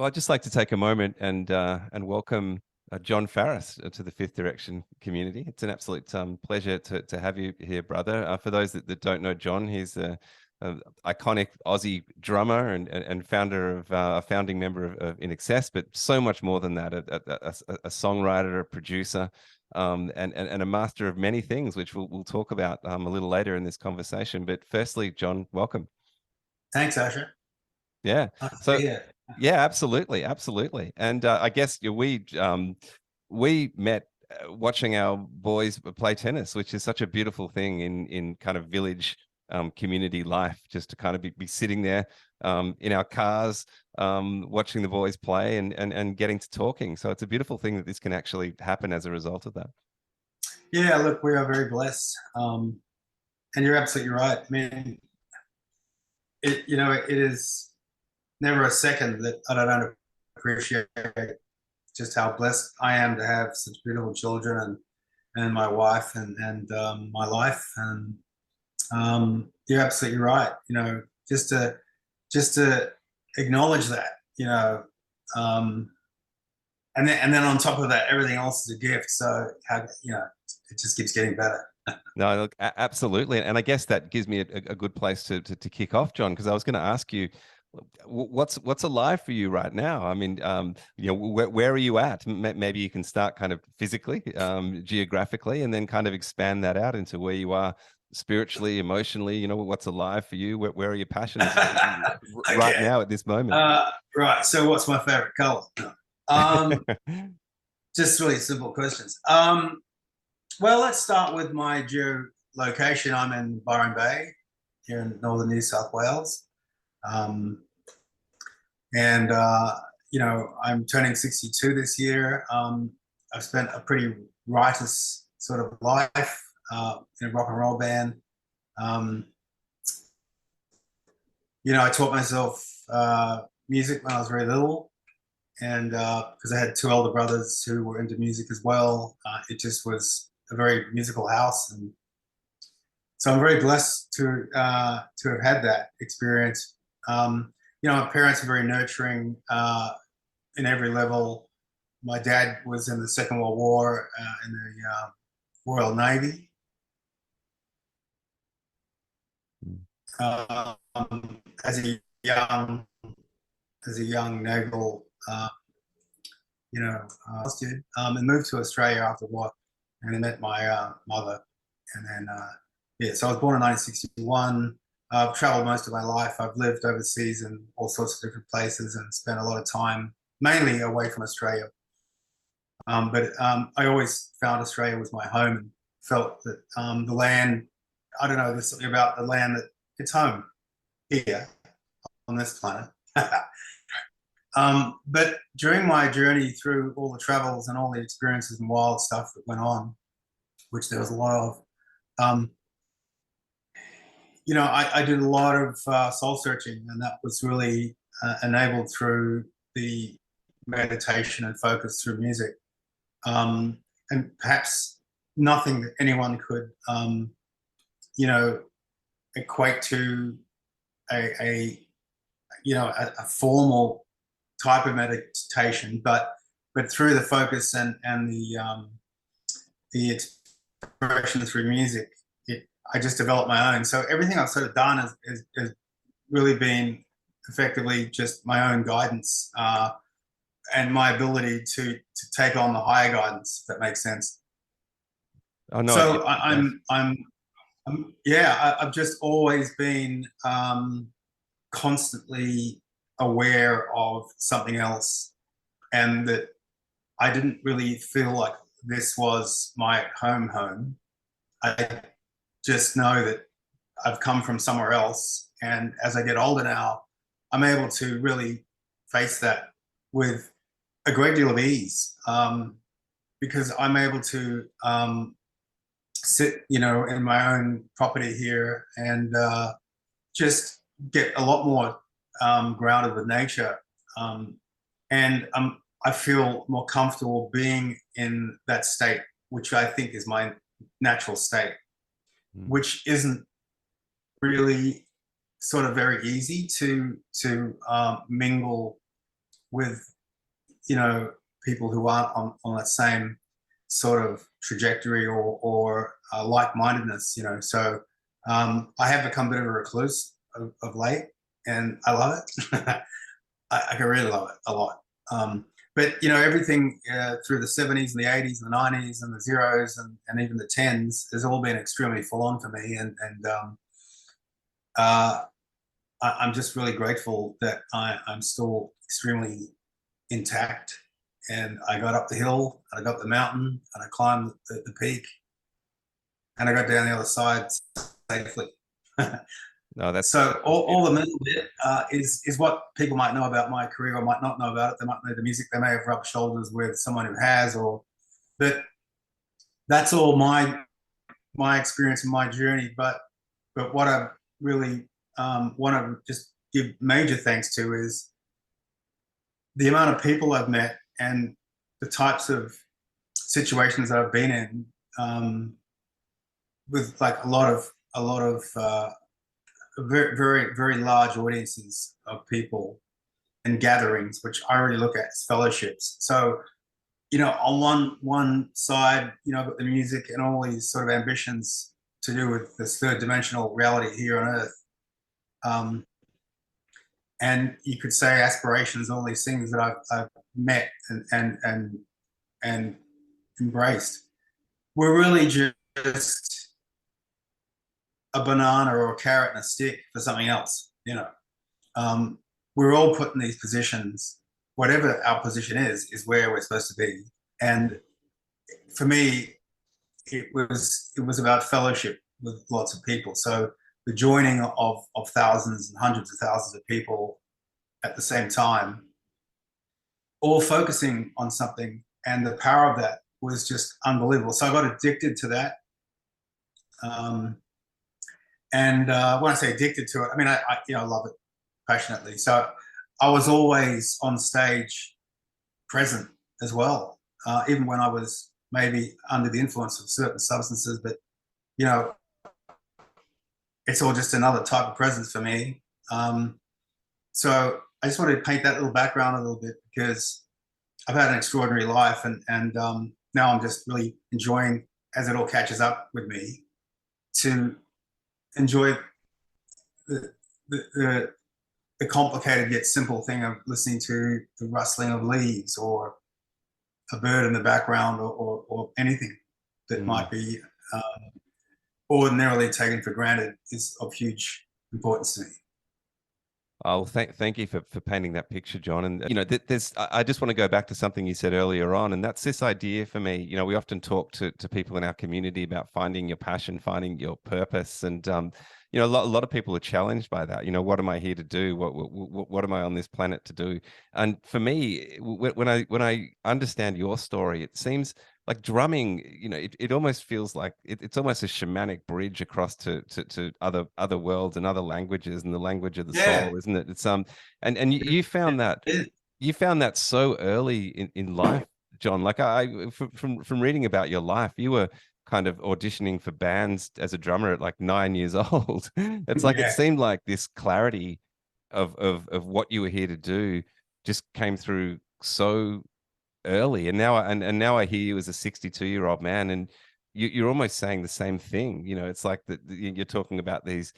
Well, I'd just like to take a moment and welcome Jon Farriss to the Fifth Direction community. It's an absolute pleasure to have you here, brother. For those that don't know Jon, he's a iconic Aussie drummer and founder of a founding member of In Excess, but so much more than that, a songwriter, a producer, and a master of many things, which we'll talk about a little later in this conversation. But firstly, Jon, welcome. Thanks, Asher. Yeah. Nice to So be here. yeah, absolutely, absolutely. And I guess we met watching our boys play tennis, which is such a beautiful thing in kind of village community life, just to kind of be sitting there in our cars watching the boys play and getting to talking. So it's a beautiful thing that this can actually happen as a result of that. Yeah, look, we are very blessed. And you're absolutely right. I mean, it is never a second that I don't appreciate just how blessed I am to have such beautiful children and my wife and my life. And you're absolutely right. Just to acknowledge that, and then on top of that, everything else is a gift. So it just keeps getting better. No, look, absolutely, and I guess that gives me a good place to kick off, Jon, because I was going to ask you, what's alive for you right now? I mean, where are you at? Maybe you can start kind of physically, geographically, and then kind of expand that out into where you are spiritually, emotionally. What's alive for you? Where are your passions right now at this moment? Right. So, what's my favorite color? Just really simple questions. Well, let's start with my geolocation. I'm in Byron Bay here in northern New South Wales. And I'm turning 62 this year. I've spent a pretty riotous sort of life in a rock and roll band. I taught myself music when I was very little, and because I had two elder brothers who were into music as well, it just was a very musical house, and so I'm very blessed to have had that experience. My parents are very nurturing in every level. My dad was in the Second World War in the Royal Navy. As a young naval, student, and moved to Australia after the war, and I met my mother, and then so I was born in 1961. I've traveled most of my life. I've lived overseas in all sorts of different places and spent a lot of time, mainly away from Australia. But I always found Australia was my home and felt that the land, I don't know, there's something about the land that it's home here on this planet. But during my journey through all the travels and all the experiences and wild stuff that went on, which there was a lot of, I did a lot of soul searching, and that was really enabled through the meditation and focus through music. And perhaps nothing that anyone could, equate to a formal type of meditation, but through the focus and the expression through music, I just developed my own. So everything I've sort of done has really been effectively just my own guidance and my ability to take on the higher guidance, if that makes sense. Oh no! So I've just always been constantly aware of something else, and that I didn't really feel like this was my home. I just know that I've come from somewhere else, and as I get older now, I'm able to really face that with a great deal of ease, because I'm able to sit, in my own property here and just get a lot more grounded with nature, and I feel more comfortable being in that state, which I think is my natural state, which isn't really sort of very easy to mingle with, you know, people who aren't on that same sort of trajectory or like-mindedness, you know. So I have become a bit of a recluse of late, and I love it. I really love it a lot. But, you know, everything through the 70s and the 80s and the 90s and the zeros and even the tens has all been extremely full on for me. And I'm just really grateful that I'm still extremely intact. And I got up the hill, and I got up the mountain, and I climbed the peak, and I got down the other side safely. No, that's So all the middle bit is what people might know about my career or might not know about it. They might know the music. They may have rubbed shoulders with someone who has, but that's all my experience and my journey. But what I really want to just give major thanks to is the amount of people I've met and the types of situations I've been in, with like a lot of very, very, very large audiences of people and gatherings, which I really look at as fellowships. So, you know, on one side, you know, I've got the music and all these sort of ambitions to do with this third dimensional reality here on Earth. And you could say aspirations, all these things that I've met and embraced. We're really just a banana or a carrot and a stick for something else, you know. We're all put in these positions. Whatever our position is where we're supposed to be. And for me, it was about fellowship with lots of people. So the joining of thousands and hundreds of thousands of people at the same time, all focusing on something, and the power of that was just unbelievable. So I got addicted to that. And when I say addicted to it, I mean, I you know, love it passionately. So I was always on stage present as well, even when I was maybe under the influence of certain substances. But, you know, it's all just another type of presence for me. So I just wanted to paint that little background a little bit, because I've had an extraordinary life, and now I'm just really enjoying, as it all catches up with me, to enjoy the complicated yet simple thing of listening to the rustling of leaves or a bird in the background, or anything that might be ordinarily taken for granted is of huge importance to me. Oh, thank you for painting that picture, John. And you know, I just want to go back to something you said earlier on, and that's this idea for me. You know, we often talk to people in our community about finding your passion, finding your purpose, and you know, a lot of people are challenged by that. You know, what am I here to do? What am I on this planet to do? And for me, when I understand your story, it seems like drumming, you know, it almost feels like it's almost a shamanic bridge across to other worlds and other languages, and the language of the soul, isn't it? It's and you found that so early in life, John. Like from reading about your life, you were kind of auditioning for bands as a drummer at like 9 years old. It's like it seemed like this clarity of what you were here to do just came through so early. And now I hear you as a 62-year-old man, and you're almost saying the same thing. You know, it's like that you're talking about these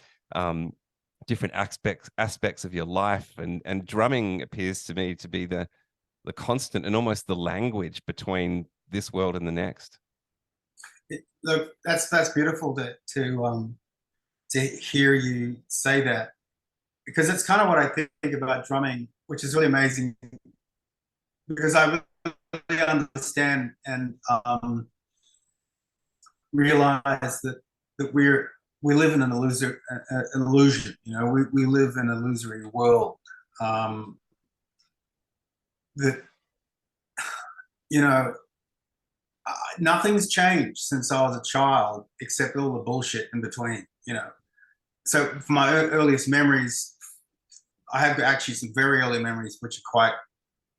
different aspects of your life, and drumming appears to me to be the constant and almost the language between this world and the next. Look, that's beautiful to hear you say that, because it's kind of what I think about drumming, which is really amazing, because I really understand and realize that we live in an illusion. You know, we live in an illusory world. That, you know, nothing's changed since I was a child, except all the bullshit in between. You know, so for my earliest memories, I have actually some very early memories which are quite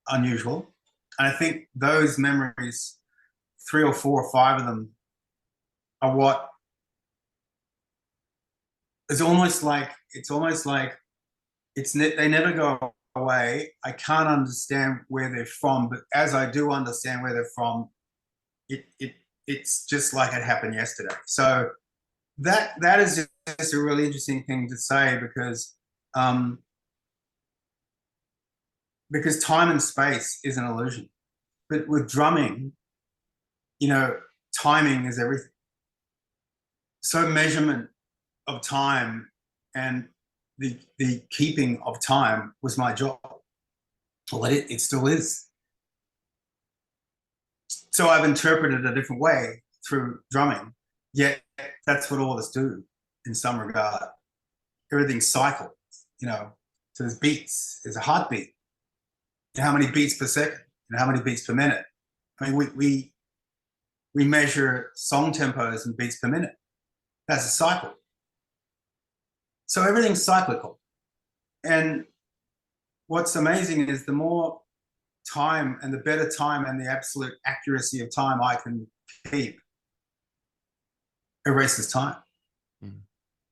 unusual, and I think those memories, 3 or 4 or 5 of them, are what it's almost like they never go away, I can't understand where they're from. But as I do understand where they're from, it's just like it happened yesterday. So that is just a really interesting thing to say, because time and space is an illusion. But with drumming, timing is everything. So measurement of time and the keeping of time was my job. Well, it still is. So I've interpreted a different way through drumming, yet that's what all of us do in some regard. Everything's cycled, so there's beats, there's a heartbeat. How many beats per second, and how many beats per minute? I mean, we measure song tempos and beats per minute. That's a cycle. So everything's cyclical. And what's amazing is the more time and the better time and the absolute accuracy of time I can keep erases time.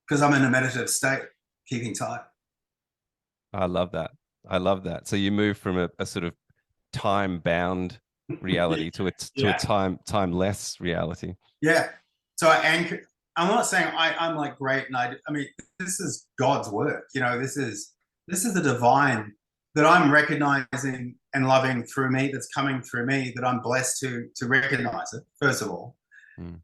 Because I'm in a meditative state, keeping time. I love that. I love that. So you move from a sort of time-bound reality to a timeless reality. Yeah. So I anchor. I'm not saying I'm like great, and I mean, this is God's work. This is the divine that I'm recognizing and loving through me. That's coming through me. That I'm blessed to recognize it, first of all, and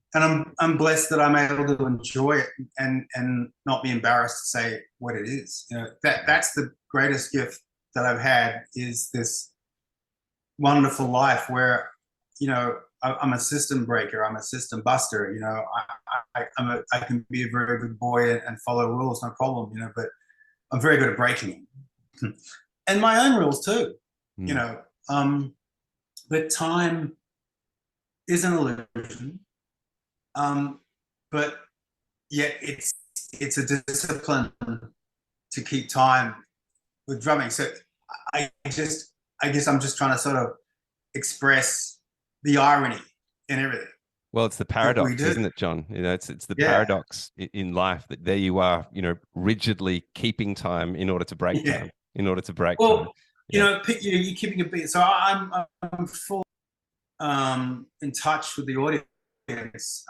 I'm blessed that I'm able to enjoy it and not be embarrassed to say what it is. That's the greatest gift that I've had, is this wonderful life where I'm a system breaker, I'm a system buster. I can be a very good boy and follow rules, no problem. But I'm very good at breaking them, and my own rules too. But time is an illusion, but yet it's a discipline to keep time with drumming. So I guess I'm just trying to sort of express the irony in everything. Well, it's the paradox, isn't it, John? It's the paradox in life that there you are, rigidly keeping time in order to break time, in order to break time. You're keeping a beat. So I'm full in touch with the audience.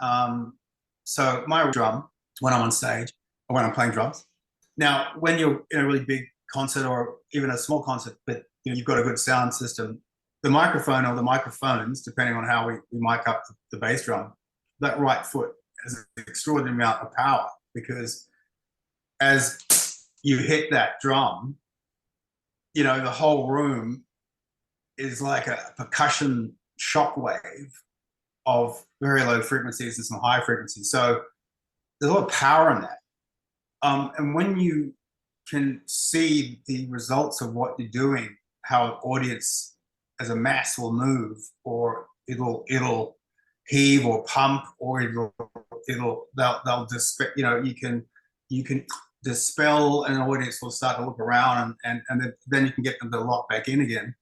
So my drum, when I'm on stage or when I'm playing drums. Now, when you're in a really big concert or even a small concert, but you've got a good sound system, the microphone or the microphones, depending on how we mic up the bass drum, that right foot has an extraordinary amount of power, because as you hit that drum, the whole room is like a percussion shockwave of very low frequencies and some high frequencies. So there's a lot of power in that. And when you can see the results of what you're doing, how an audience as a mass will move, or it'll heave or pump, or they'll dispel. You can dispel, and an audience will start to look around, and then you can get them to lock back in again.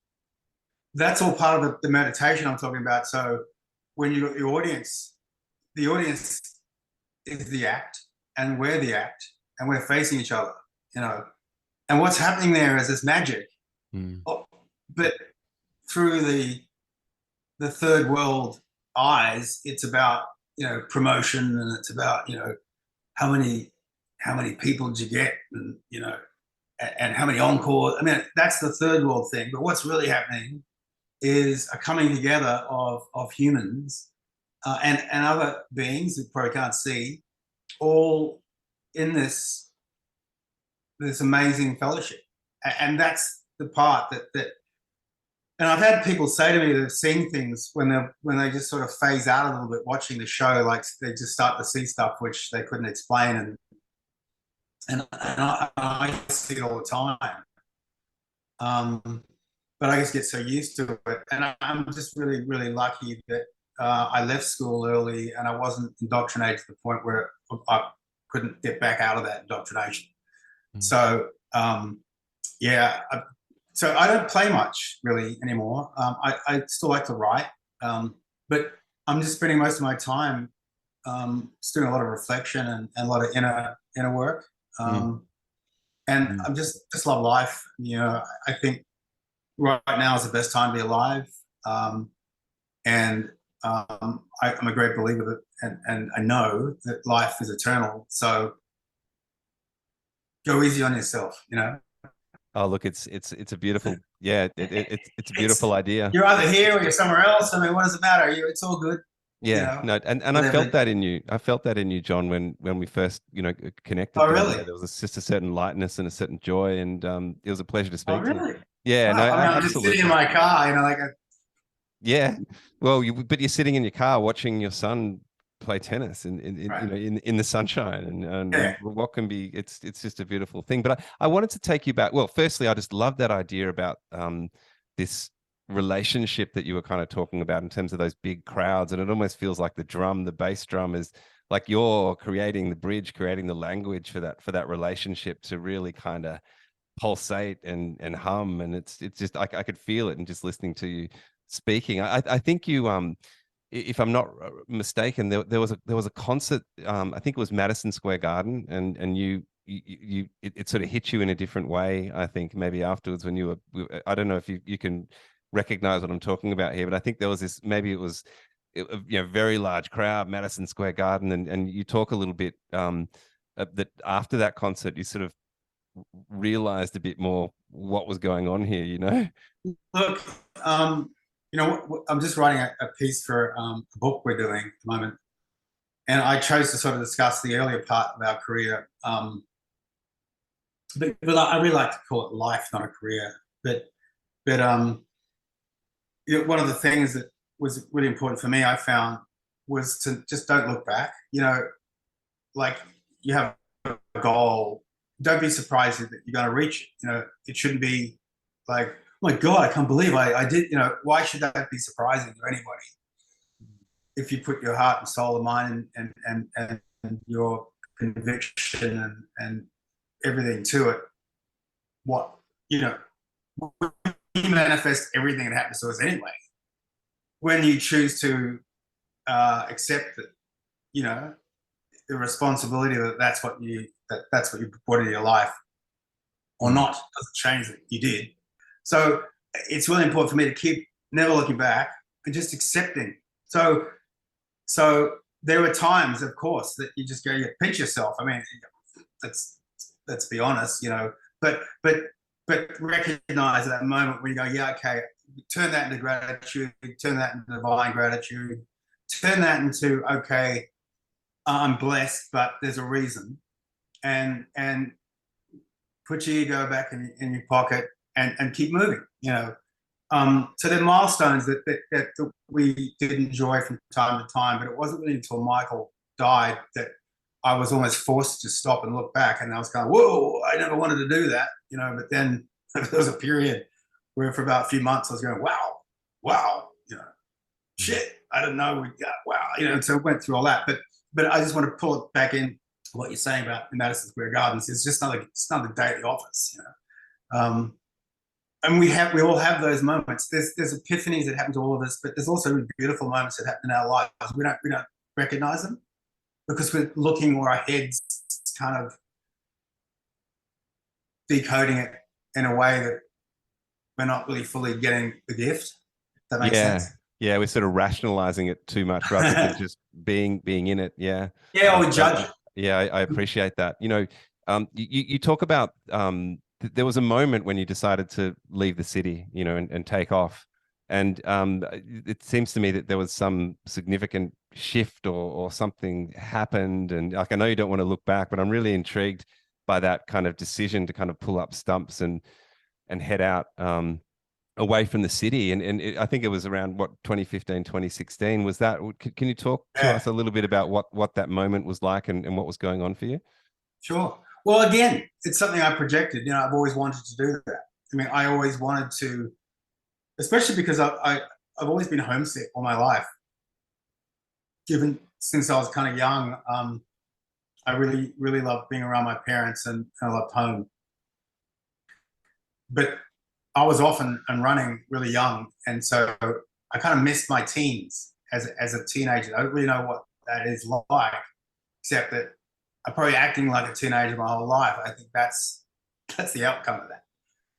That's all part of the meditation I'm talking about. So when you got the audience is the act, and we're the act, and we're facing each other, and what's happening there is this magic. But through the third world eyes, it's about promotion, and it's about how many people did you get, and and how many encores. I mean, that's the third world thing. But what's really happening is a coming together of humans and other beings that probably can't see, all in this amazing fellowship. And that's the part that and I've had people say to me they've seen things when they just sort of phase out a little bit watching the show, like they just start to see stuff which they couldn't explain, and I see it all the time. But I just get so used to it, and I'm just really, really lucky that I left school early and I wasn't indoctrinated to the point where I couldn't get back out of that indoctrination. So so I don't play much really anymore. I still like to write, but I'm just spending most of my time just doing a lot of reflection and a lot of inner work. And Mm. I'm just love life. You know, I think right now is the best time to be alive. And I'm a great believer that, and I know that life is eternal. So go easy on yourself. You know, Oh, look, it's a beautiful, yeah, it's a it's beautiful idea. you're either here or you're somewhere else. I mean, what does it matter? It's all good. You Yeah, know, no, and I felt whatever. that in you. I felt that in you, John, when we first, connected Oh, down really? there. There was just a certain lightness and a certain joy, and it was a pleasure to Oh, speak to you. really? Yeah, no, Wow. I mean, I'm just sitting in absolutely. my car. You know, like Yeah. Well, but you're sitting in your car watching your son play tennis right. in the sunshine, and Yeah. what can be, it's just a beautiful thing. But I wanted to take you back. Well, firstly, I just love that idea about this relationship that you were kind of talking about in terms of those big crowds, and it almost feels like the bass drum is like you're creating the bridge, creating the language for that relationship to really kind of pulsate and hum, and it's just I could feel it and just listening to you speaking. I think you if I'm not mistaken, there was a concert. I think it was Madison Square Garden, and it sort of hit you in a different way. I think maybe afterwards when you I don't know if you can recognize what I'm talking about here, but I think there was this, maybe it was very large crowd, Madison Square Garden, and you talk a little bit that after that concert you sort of realized a bit more what was going on here, you know? Look, you know, I'm just writing a piece for a book we're doing at the moment, and I chose to sort of discuss the earlier part of our career. But I really like to call it life, not a career. But one of the things that was really important for me, I found, was to just don't look back. You know, like you have a goal, don't be surprised that you're going to reach it. You know, it shouldn't be like, oh my God, I can't believe I did. You know, why should that be surprising to anybody? If you put your heart and soul and mind and your conviction and everything to it, what you know, you manifest everything that happens to us anyway. When you choose to accept that, you know, the responsibility that that's what you brought into your life or Mm. not doesn't change that you did. So it's really important for me to keep never looking back and just accepting. So there were times, of course, that you just go, you pinch yourself. I mean, let's be honest, you know, but recognize at that moment when you go, yeah, okay, turn that into gratitude, turn that into divine gratitude, turn that into, okay, I'm blessed, but there's a reason, and put your ego back in your pocket and keep moving. You know, so there are milestones that we did enjoy from time to time, but it wasn't really until Michael died that I was almost forced to stop and look back, and I was kind of, whoa, I never wanted to do that, you know. But then there was a period where for about a few months I was going, wow, you know, Mm. shit, I didn't know we got, wow, you know. And so I went through all that, but I just want to pull it back in what you're saying about the Madison Square Gardens. It's not a day at the office, you know. And we all have those moments. There's epiphanies that happen to all of us, but there's also really beautiful moments that happen in our lives. We don't recognize them because we're looking, or our heads kind of decoding it in a way that we're not really fully getting the gift. If that makes Yeah. sense. Yeah, we're sort of rationalizing it too much rather than just being in it. Yeah. Yeah, or we judge it. Yeah, I appreciate that. You talk about there was a moment when you decided to leave the city, and take off. And it seems to me that there was some significant shift or something happened. And like, I know you don't want to look back, but I'm really intrigued by that kind of decision to kind of pull up stumps and head out away from the city. And I think it was around what, 2015, 2016. Was that? Can you talk to Yeah, us a little bit about what that moment was like and what was going on for you? sure. Well, again, it's something I projected. You know, I've always wanted to do that. I mean, I always wanted to, especially because I've always been homesick all my life. Given since I was kind of young, I really loved being around my parents, and I loved home. But I was often and running really young, and so I kind of missed my teens as a teenager. I don't really know what that is like, except that I'm probably acting like a teenager my whole life. I think that's That's the outcome of that.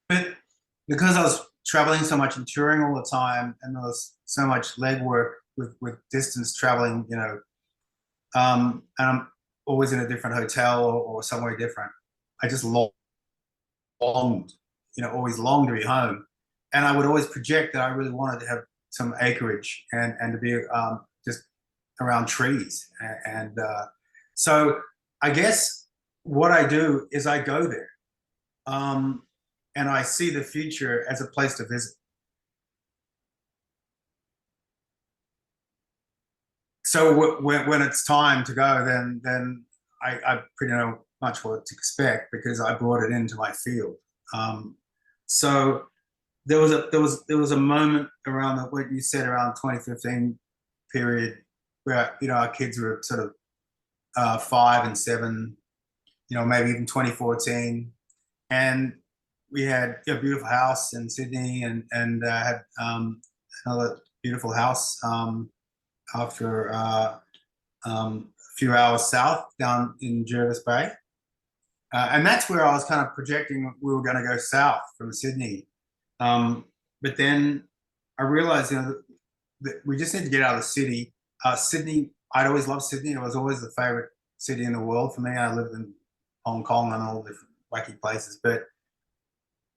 But because I was traveling so much and touring all the time, and there was so much legwork with distance traveling, and I'm always in a different hotel or somewhere different. I just longed, always longed to be home. And I would always project that I really wanted to have some acreage and to be just around trees. So I guess what I do is I go there, and I see the future as a place to visit. So when it's time to go, then I pretty know much what to expect because I brought it into my field. So there was a moment around what you said around 2015 period where our kids were sort of 5 and 7, maybe even 2014, and we had a beautiful house in Sydney and had another beautiful house after a few hours south down in Jervis Bay. And that's where I was kind of projecting we were going to go south from Sydney. But then I realized, that we just need to get out of the city. Sydney, I'd always loved Sydney. It was always the favorite city in the world for me. I lived in Hong Kong and all different wacky places, but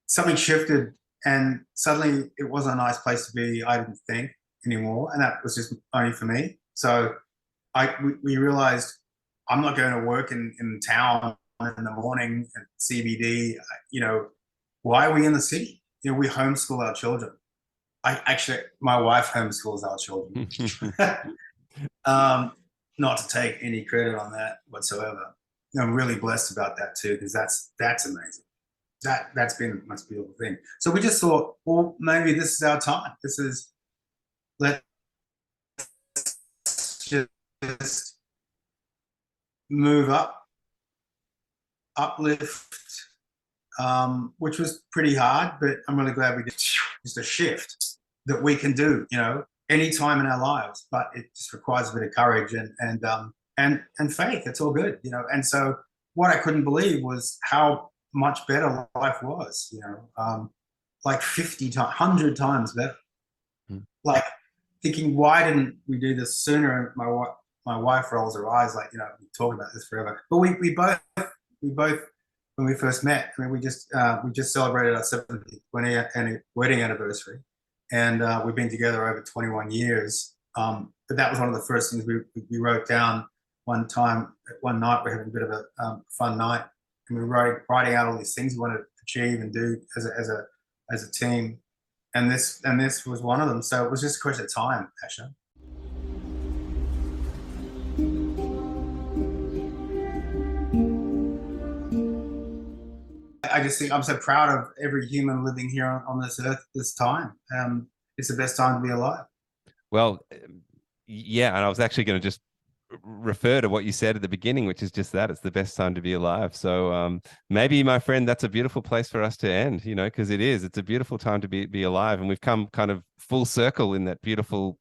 something shifted and suddenly it wasn't a nice place to be, I didn't think anymore. And that was just only for me. So we realized I'm not going to work in town in the morning at CBD. Why are we in the city? We homeschool our children. My wife homeschools our children. Not to take any credit on that whatsoever. I'm really blessed about that too, because that's amazing. That's been the most beautiful thing. So we just thought, well, maybe this is our time. Let's just move up, uplift, which was pretty hard, but I'm really glad we did. Just a shift that we can do, any time in our lives, but it just requires a bit of courage and faith. It's all good, And so what I couldn't believe was how much better life was, like 50 times, 100 times better. Like thinking, why didn't we do this sooner? My wife rolls her eyes, like, we talk about this forever. But we both when we first met, I mean, we just celebrated our 70th wedding anniversary, and we've been together over 21 years. But that was one of the first things we wrote down one night. We're having a bit of a fun night, and we were writing out all these things we wanted to achieve and do as a team. And this was one of them. So it was just a question of time, Asher. I just think I'm so proud of every human living here on this earth this time. It's the best time to be alive. Well, yeah, and I was actually going to just refer to what you said at the beginning, which is just that it's the best time to be alive. So maybe, my friend, that's a beautiful place for us to end, because it's a beautiful time to be alive. And we've come kind of full circle in that beautiful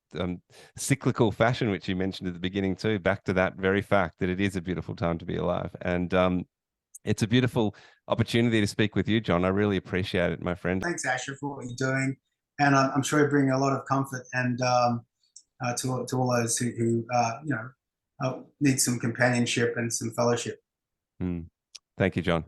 cyclical fashion, which you mentioned at the beginning too, back to that very fact that it is a beautiful time to be alive. And it's a beautiful opportunity to speak with you, Jon. I really appreciate it, my friend. Thanks, Asher, for what you're doing. And I'm sure you bring a lot of comfort and to all those who need some companionship and some fellowship. Thank you, Jon.